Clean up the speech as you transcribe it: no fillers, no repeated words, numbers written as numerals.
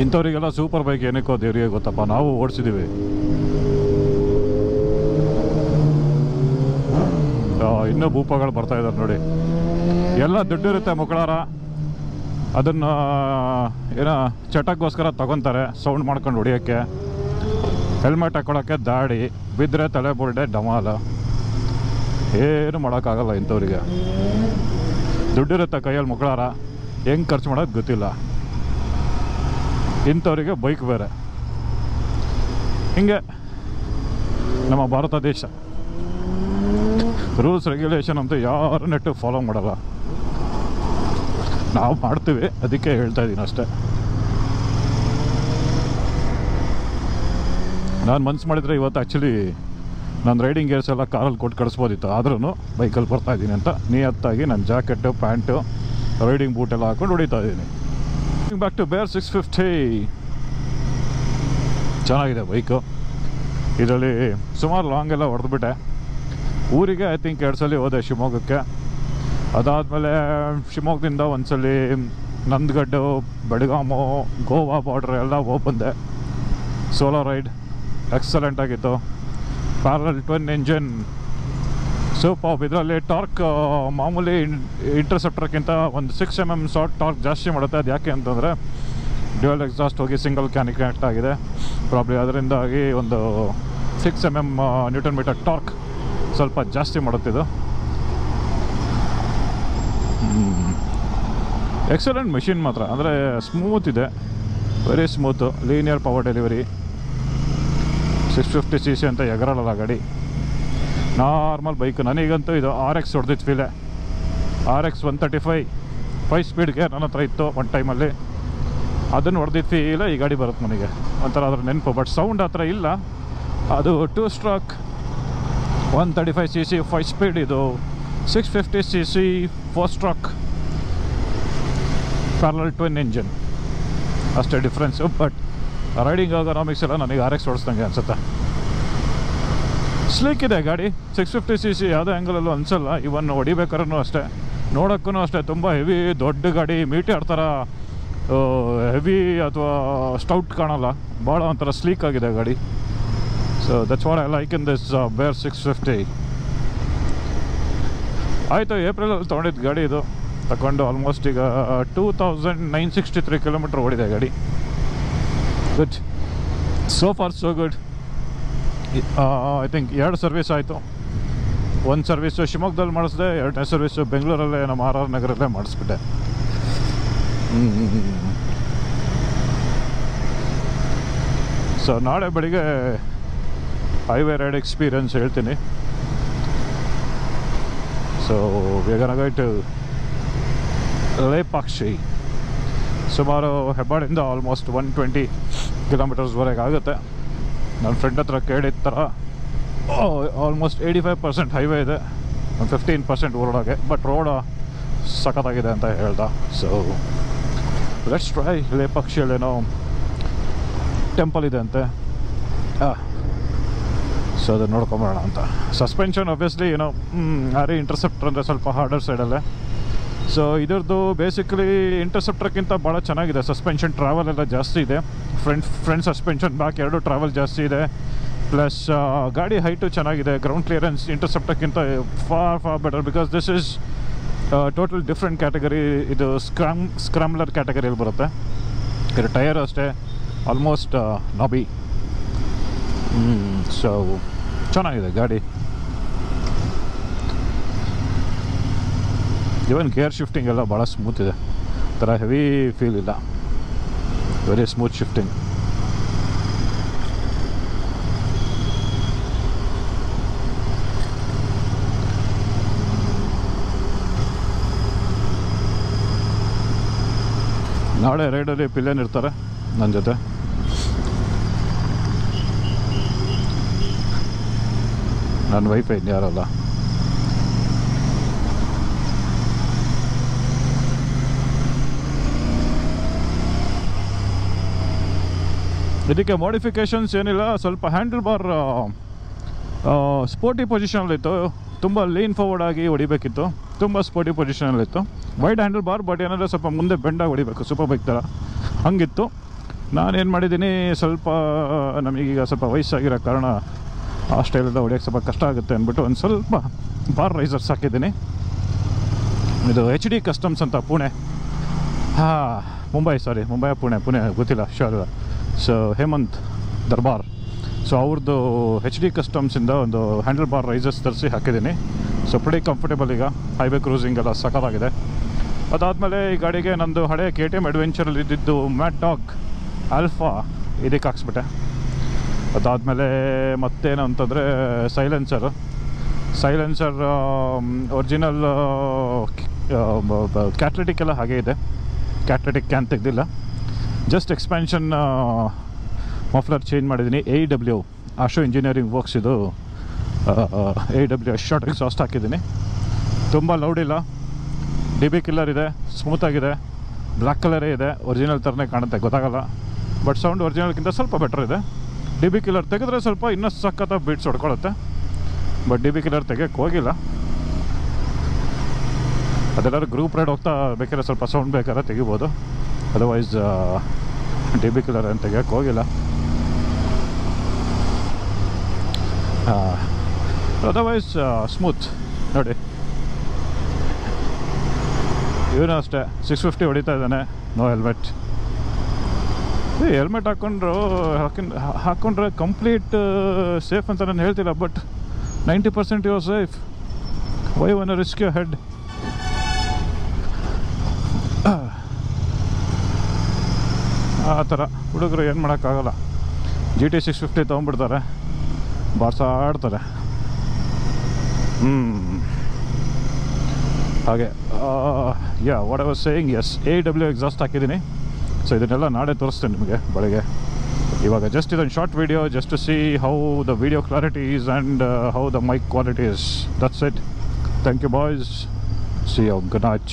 ಇಂಥವ್ರಿಗೆಲ್ಲ super bike ಏನಕ್ಕೋ ದೇವರಿಗೆ ಗೊತ್ತಪ್ಪ, ನಾವು ಓಡಿಸಿದ್ದೀವಿ. ಇನ್ನೂ ಭೂಪಗಳು ಬರ್ತಾ ಇದ್ದಾರೆ ನೋಡಿ. ಎಲ್ಲ ದುಡ್ಡಿರುತ್ತೆ ಮುಕ್ಕಳಾರ, ಅದನ್ನು ಏನೋ ಚಟಕ್ಕೋಸ್ಕರ ತಗೊತಾರೆ, ಸೌಂಡ್ ಮಾಡ್ಕೊಂಡು ಹೊಡಿಯೋಕ್ಕೆ, ಹೆಲ್ಮೆಟ್ ಹಾಕ್ಕೊಳ್ಳೋಕ್ಕೆ ದಾಡಿ, ಬಿದ್ದರೆ ತಲೆ ಬುರುಡೆ ಡಮಾಲ. ಏನು ಮಾಡೋಕ್ಕಾಗಲ್ಲ ಇಂಥವ್ರಿಗೆ. ದುಡ್ಡಿರುತ್ತೆ ಕೈಯಲ್ಲಿ ಮುಕ್ಕಳಾರ, ಹೆಂಗೆ ಖರ್ಚು ಮಾಡೋದು ಗೊತ್ತಿಲ್ಲ. ಇಂಥವರಿಗೆ ಬೈಕ್ ಬೇರೆ. ಹಿಂಗೆ ನಮ್ಮ ಭಾರತ ದೇಶ ರೂಲ್ಸ್ ರೆಗ್ಯುಲೇಷನ್ ಅಂತೂ ಯಾರು ನೆಟ್ಟು ಫಾಲೋ ಮಾಡಲ್ಲ. ನಾವು ಮಾಡ್ತೀವಿ, ಅದಕ್ಕೆ ಹೇಳ್ತಾ ಇದ್ದೀನಿ ಅಷ್ಟೇ. ನಾನು ಮನ್ಸು ಮಾಡಿದರೆ ಇವತ್ತು ಆ್ಯಕ್ಚುಲಿ ನಾನು ರೈಡಿಂಗ್ ಗೇರ್ಸ್ ಎಲ್ಲ ಕಾರಲ್ಲಿ ಕೊಟ್ಟು ಕಳಿಸ್ಬೋದಿತ್ತು, ಆದ್ರೂ ಬೈಕಲ್ಲಿ ಬರ್ತಾಯಿದ್ದೀನಿ ಅಂತ ನಿಯತ್ತಾಗಿ ನನ್ನ ಜಾಕೆಟು, ಪ್ಯಾಂಟು, ರೈಡಿಂಗ್ ಬೂಟ್ ಎಲ್ಲ ಹಾಕೊಂಡು ಹೊಡಿತಾ ಇದ್ದೀನಿ. Back to bear 650. ಚೆನ್ನಾಗಿದೆ ಬೈಕು. ಇದರಲ್ಲಿ ಸುಮಾರು ಲಾಂಗ್ ಎಲ್ಲ ಹೊಡೆದ್ಬಿಟ್ಟೆ. ಊರಿಗೆ ಐ ಥಿಂಕ್ 2 ಸಲ ಹೋದೆ ಶಿವಮೊಗ್ಗಕ್ಕೆ. ಅದಾದಮೇಲೆ ಶಿವಮೊಗ್ಗದಿಂದ ಒಂದ್ಸಲಿ ನಂದಗಡ್ಡು, ಬೆಳಗಾಮು, ಗೋವಾ ಬಾರ್ಡ್ರ್ ಎಲ್ಲ ಹೋಗಿ ಬಂದೆ. ಸೋಲೋ ರೈಡ್ ಎಕ್ಸಲೆಂಟ್ ಆಗಿತ್ತು. Parallel twin engine super. ಇದರಲ್ಲಿ ಟಾರ್ಕ್ ಮಾಮೂಲಿ ಇಂಟರ್ಸೆಪ್ಟರ್ಗಿಂತ ಒಂದು 6 mm ಶಾರ್ಟ್ ಟಾರ್ಕ್ ಜಾಸ್ತಿ ಮಾಡುತ್ತೆ. ಅದು ಯಾಕೆ ಅಂತಂದರೆ ಡ್ಯುಯಲ್ ಎಕ್ಸಾಸ್ಟ್ ಹೋಗಿ ಸಿಂಗಲ್ ಕ್ಯಾನ್ ಕನೆಕ್ಟ್ ಆಗಿದೆ ಪ್ರಾಬ್ಲಿ, ಅದರಿಂದಾಗಿ ಒಂದು 6 mm ನ್ಯೂಟನ್ ಮೀಟರ್ ಟಾರ್ಕ್ ಸ್ವಲ್ಪ ಜಾಸ್ತಿ ಮಾಡುತ್ತಿದ್ದು. ಎಕ್ಸಲೆಂಟ್ ಮೆಷಿನ್ ಮಾತ್ರ, ಅಂದರೆ ಸ್ಮೂತ್ ಇದೆ, very smooth, linear power delivery. 650cc ಅಂತ ಎಗರಲ್ಲ ಗಾಡಿ, ನಾರ್ಮಲ್ ಬೈಕು. ನನಗಂತೂ ಇದು RX ಹೊಡೆದಿತ್ತು ಫೀಲೆ. RX 135 5 ಸ್ಪೀಡ್ಗೆ ನನ್ನ ಹತ್ರ ಇತ್ತು ಒಂದು ಟೈಮಲ್ಲಿ. ಅದನ್ನು ಹೊಡೆದಿತ್ತು ಫೀಲೆ ಈ ಗಾಡಿ ಬರುತ್ತೆ ನನಗೆ ಒಂಥರ ಅದ್ರ ನೆನಪು. ಬಟ್ ಸೌಂಡ್ ಹತ್ರ ಇಲ್ಲ. ಅದು 2 ಸ್ಟ್ರೋಕ್ 135cc 5 ಸ್ಪೀಡ್, ಇದು 650cc 4 stroke parallel twin engine. ಅಷ್ಟೇ ಡಿಫ್ರೆನ್ಸು. ಬಟ್ ರೈಡಿಂಗ್ ಎರ್ಗೊನಾಮಿಕ್ಸ್ ಎಲ್ಲ ನನಗೆ RX ಓಡಿಸ್ದಂಗೆ ಅನಿಸುತ್ತೆ. ಸ್ಲೀಕ್ ಇದೆ ಗಾಡಿ. 650cc ಯಾವುದೇ ಆ್ಯಂಗಲಲ್ಲೂ ಅನಿಸಲ್ಲ. ಇವನ್ ಹೊಡಿಬೇಕಾದ್ರೂ ಅಷ್ಟೇ, ನೋಡೋಕ್ಕೂ ಅಷ್ಟೇ ತುಂಬ ಹೆವಿ ದೊಡ್ಡ ಗಾಡಿ, ಮೀಟರ್ ಥರ ಹೆವಿ ಅಥವಾ ಸ್ಟೌಟ್ ಕಾಣಲ್ಲ, ಭಾಳ ಒಂಥರ ಸ್ಲೀಕ್ ಆಗಿದೆ ಗಾಡಿ. So that's what I like in this ಬೇರ್ 650. ಆಯಿತು, ಏಪ್ರಿಲಲ್ಲಿ ತೊಗೊಂಡಿದ್ದು ಗಾಡಿ ಇದು. ತಗೊಂಡು ಆಲ್ಮೋಸ್ಟ್ ಈಗ 2963 ಕಿಲೋಮೀಟ್ರ್ ಓಡಿದೆ ಗಾಡಿ. Good, so for so good. I think 2 service ಆಯಿತು. ಒಂದು ಸರ್ವಿಸು ಶಿವಮೊಗ್ಗದಲ್ಲಿ ಮಾಡಿಸಿದೆ, 2ನೇ ಸರ್ವಿಸು ಬೆಂಗಳೂರಲ್ಲೇ ನಮ್ಮ RR ನಗರಲ್ಲೇ ಮಾಡಿಸ್ಬಿಟ್ಟೆ. ಸೊ ನಾಳೆ ಬೆಳಿಗ್ಗೆ ಹೈವೇ ರೈಡ್ ಎಕ್ಸ್ಪೀರಿಯನ್ಸ್ ಹೇಳ್ತೀನಿ. So we are gonna go to Lepakshi. ಸುಮಾರು ಹೆಬ್ಬಾಳಿಂದ ಆಲ್ಮೋಸ್ಟ್ 120 ಕಿಲೋಮೀಟರ್ಸ್ವರೆಗೆ ಆಗುತ್ತೆ. ನನ್ನ ಫ್ರೆಂಡ್ ಹತ್ರ ಕೇಳಿದ ಥರ ಆಲ್ಮೋಸ್ಟ್ 85% ಹೈವೇ ಇದೆ, ಒಂದು 15% ಊರೊಳಗೆ. ಬಟ್ ರೋಡ್ ಸಖತ್ತಾಗಿದೆ ಅಂತ ಹೇಳ್ದ. So let's try. ಲೇಪಾಕ್ಷಿಯಲ್ಲೇನೋ ಟೆಂಪಲ್ ಇದೆ ಅಂತೆ, ಸೊ ಅದನ್ನು ನೋಡ್ಕೊಂಬರೋಣ ಅಂತ. ಸಸ್ಪೆನ್ಷನ್ ಆಬ್ವಿಯಸ್ಲಿ ಏನೋ ಆರಿ ಇಂಟರ್ಸೆಪ್ಟರ್ ಅಂದರೆ ಸ್ವಲ್ಪ ಹಾರ್ಡರ್ ಸೈಡಲ್ಲೇ. ಸೊ ಇದರದ್ದು ಬೇಸಿಕಲಿ ಇಂಟರ್ಸೆಪ್ಟರ್ಗಿಂತ ಭಾಳ ಚೆನ್ನಾಗಿದೆ. ಸಸ್ಪೆನ್ಷನ್ ಟ್ರಾವೆಲ್ ಎಲ್ಲ ಜಾಸ್ತಿ ಇದೆ. ಫ್ರಂಟ್ ಸಸ್ಪೆನ್ಷನ್, ಬ್ಯಾಕ್ 2 ಟ್ರಾವೆಲ್ ಜಾಸ್ತಿ ಇದೆ. ಪ್ಲಸ್ ಗಾಡಿ ಹೈಟು ಚೆನ್ನಾಗಿದೆ. ಗ್ರೌಂಡ್ ಕ್ಲಿಯರೆನ್ಸ್ ಇಂಟರ್ಸೆಪ್ಟರ್ಗಿಂತ far better, because this is total different category. ಇದು ಸ್ಕ್ರಾಮ್ಲರ್ ಕ್ಯಾಟಗರಿಯಲ್ಲಿ ಬರುತ್ತೆ. ಇದು ಟಯರ್ ಅಷ್ಟೇ ಆಲ್ಮೋಸ್ಟ್ ನಾಬಿ. ಸೊ ಚೆನ್ನಾಗಿದೆ ಗಾಡಿ. ಇವನ್ ಗೇರ್ ಶಿಫ್ಟಿಂಗ್ ಎಲ್ಲ ಭಾಳ ಸ್ಮೂತ್ ಇದೆ, ಥರ ಹೆವಿ ಫೀಲ್ ಇಲ್ಲ, ವೆರಿ ಸ್ಮೂತ್ ಶಿಫ್ಟಿಂಗ್. ನಾಳೆ ರೈಡಲ್ಲಿ ಪಿಲ್ಲನ್ ಇರ್ತಾರೆ ನನ್ನ ಜೊತೆ. ನನ್ನ ವೈಫೈ ಯಾರಲ್ಲ. ಇದಕ್ಕೆ ಮಾಡಿಫಿಕೇಷನ್ಸ್ ಏನಿಲ್ಲ. ಸ್ವಲ್ಪ ಹ್ಯಾಂಡಲ್ ಬಾರ್ ಸ್ಪೋರ್ಟಿ ಪೊಸಿಷನಲ್ಲಿತ್ತು, ತುಂಬ ಲೀನ್ ಫಾರ್ವರ್ಡ್ ಆಗಿ ಹೊಡಿಬೇಕಿತ್ತು, ತುಂಬ ಸ್ಪೋರ್ಟಿ ಪೊಸಿಷನಲ್ಲಿತ್ತು. ವೈಡ್ ಹ್ಯಾಂಡಲ್ ಬಾರ್, ಬಟ್ ಏನಂದರೆ ಸ್ವಲ್ಪ ಮುಂದೆ ಬೆಂಡಾಗಿ ಹೊಡಿಬೇಕು, ಸೂಪರ್ ಬೈಕ್ ಥರ ಹಂಗಿತ್ತು. ನಾನೇನು ಮಾಡಿದ್ದೀನಿ, ಸ್ವಲ್ಪ ನಮಗೀಗ ಸ್ವಲ್ಪ ವಯಸ್ಸಾಗಿರೋ ಕಾರಣ ಆ ಸ್ಟೈಲೆಲ್ಲ ಹೊಡಿಯೋಕ್ಕೆ ಸ್ವಲ್ಪ ಕಷ್ಟ ಆಗುತ್ತೆ ಅಂದ್ಬಿಟ್ಟು ಒಂದು ಸ್ವಲ್ಪ ಬಾರ್ ರೈಸರ್ಸ್ ಹಾಕಿದ್ದೀನಿ. ಇದು HD ಕಸ್ಟಮ್ಸ್ ಅಂತ ಪುಣೆ, ಮುಂಬೈ ಪುಣೆ ಗೊತ್ತಿಲ್ಲ ಶೋರ್. ಸೊ ಹೇಮಂತ್ ದರ್ಬಾರ್, ಸೊ ಅವ್ರದ್ದು HD ಕಸ್ಟಮ್ಸಿಂದ ಒಂದು ಹ್ಯಾಂಡಲ್ ಬಾರ್ ರೈಸರ್ಸ್ ತರಿಸಿ ಹಾಕಿದ್ದೀನಿ. ಸೊ ಪ್ರಿಟಿ ಕಂಫರ್ಟೇಬಲ್, ಈಗ ಹೈವೇ ಕ್ರೂಸಿಂಗ್ ಎಲ್ಲ ಸಖತ್ತಾಗಿದೆ. ಅದಾದಮೇಲೆ ಈ ಗಾಡಿಗೆ ನಂದು ಹಳೆ KTM ಅಡ್ವೆಂಚರಲ್ಲಿ ಇದ್ದಿದ್ದು ಮ್ಯಾಟ್ ಡಾಗ್ ಆಲ್ಫಾ ಇದಕ್ಕೆ ಹಾಕ್ಸ್ಬಿಟ್ಟೆ. ಅದಾದಮೇಲೆ ಮತ್ತೇನು ಅಂತಂದರೆ ಸೈಲೆನ್ಸರ್ ಒರಿಜಿನಲ್ ಕ್ಯಾಟ್ಲೆಟಿಕ್ ಎಲ್ಲ ಹಾಗೇ ಇದೆ, ಕ್ಯಾಟ್ಲೆಟಿಕ್ ಕ್ಯಾನ್ ತೆಗೆದಿಲ್ಲ. ಜಸ್ಟ್ ಎಕ್ಸ್ಪ್ಯಾನ್ಷನ್ ಮಫ್ಲರ್ ಚೇಂಜ್ ಮಾಡಿದ್ದೀನಿ. AEW ಆಶೋ ಇಂಜಿನಿಯರಿಂಗ್ ವರ್ಕ್ಸ್ ಇದು AEW ಶಾರ್ಟ್ ಎಕ್ಸಾಸ್ಟ್ ಹಾಕಿದ್ದೀನಿ. ತುಂಬ ಲೌಡ್ ಇಲ್ಲ, DB ಕಿಲ್ಲರ್ ಇದೆ, ಸ್ಮೂತಾಗಿದೆ, ಬ್ಲ್ಯಾಕ್ ಕಲರೇ ಇದೆ, ಒರಿಜಿನಲ್ ಥರನೇ ಕಾಣುತ್ತೆ, ಗೊತ್ತಾಗಲ್ಲ. ಬಟ್ ಸೌಂಡ್ ಒರಿಜಿನಲ್ಗಿಂತ ಸ್ವಲ್ಪ ಬೆಟರ್ ಇದೆ. DB ಕಿಲ್ಲರ್ ತೆಗೆದ್ರೆ ಸ್ವಲ್ಪ ಇನ್ನೂ ಸಖತ್ತಾಗಿ ಬೀಟ್ಸ್ ಹೊಡ್ಕೊಳುತ್ತೆ, ಬಟ್ DB ಕಿಲ್ಲರ್ ತೆಗಿಯೋಕ್ಕೆ ಹೋಗಿಲ್ಲ. ಅದೆಲ್ಲರೂ ಗ್ರೂಪ್ ರೈಡ್ ಹೋಗ್ತಾ ಬೇಕಾದ್ರೆ ಸ್ವಲ್ಪ ಸೌಂಡ್ ಬೇಕಾದ್ರೆ ತೆಗಿಬೋದು, ಅದರ್ವೈಸ್ DB ಕಿಲ್ಲರ್ ಏನು ತೆಗಿಯೋಕ್ಕೆ ಹೋಗಿಲ್ಲ. ಅದರ್ವೈಸ್ ಸ್ಮೂತ್ ನೋಡಿ. ಇವನು ಅಷ್ಟೇ 650 ಹೊಡಿತಾ ಇದ್ದಾನೆ, ನೋ ಹೆಲ್ಮೆಟ್. ಹೆಲ್ಮೆಟ್ ಹಾಕ್ಕೊಂಡ್ರೆ ಕಂಪ್ಲೀಟ್ ಸೇಫ್ ಅಂತ ನಾನು ಹೇಳ್ತಿಲ್ಲ, but 90% you are safe. Why one risk your head? ಆ ಥರ ಹುಡುಗರು ಏನು ಮಾಡೋಕ್ಕಾಗಲ್ಲ. GT 650 ತೊಗೊಂಡ್ಬಿಡ್ತಾರೆ, ಬಾರ್ಸಾಡ್ತಾರೆ. ಹಾಗೆ what I was saying, yes AEW exhaust ಹಾಕಿದ್ದೀನಿ. ಸೊ ಇದನ್ನೆಲ್ಲ ನಾಳೆ ತೋರಿಸ್ತೀನಿ ನಿಮಗೆ ಬೆಳಗ್ಗೆ. ಇವಾಗ ಜಸ್ಟ್ ಇದೊಂದು short video, just to see how the video clarity is and how the mic quality is. That's it. Thank you boys, see you, good night.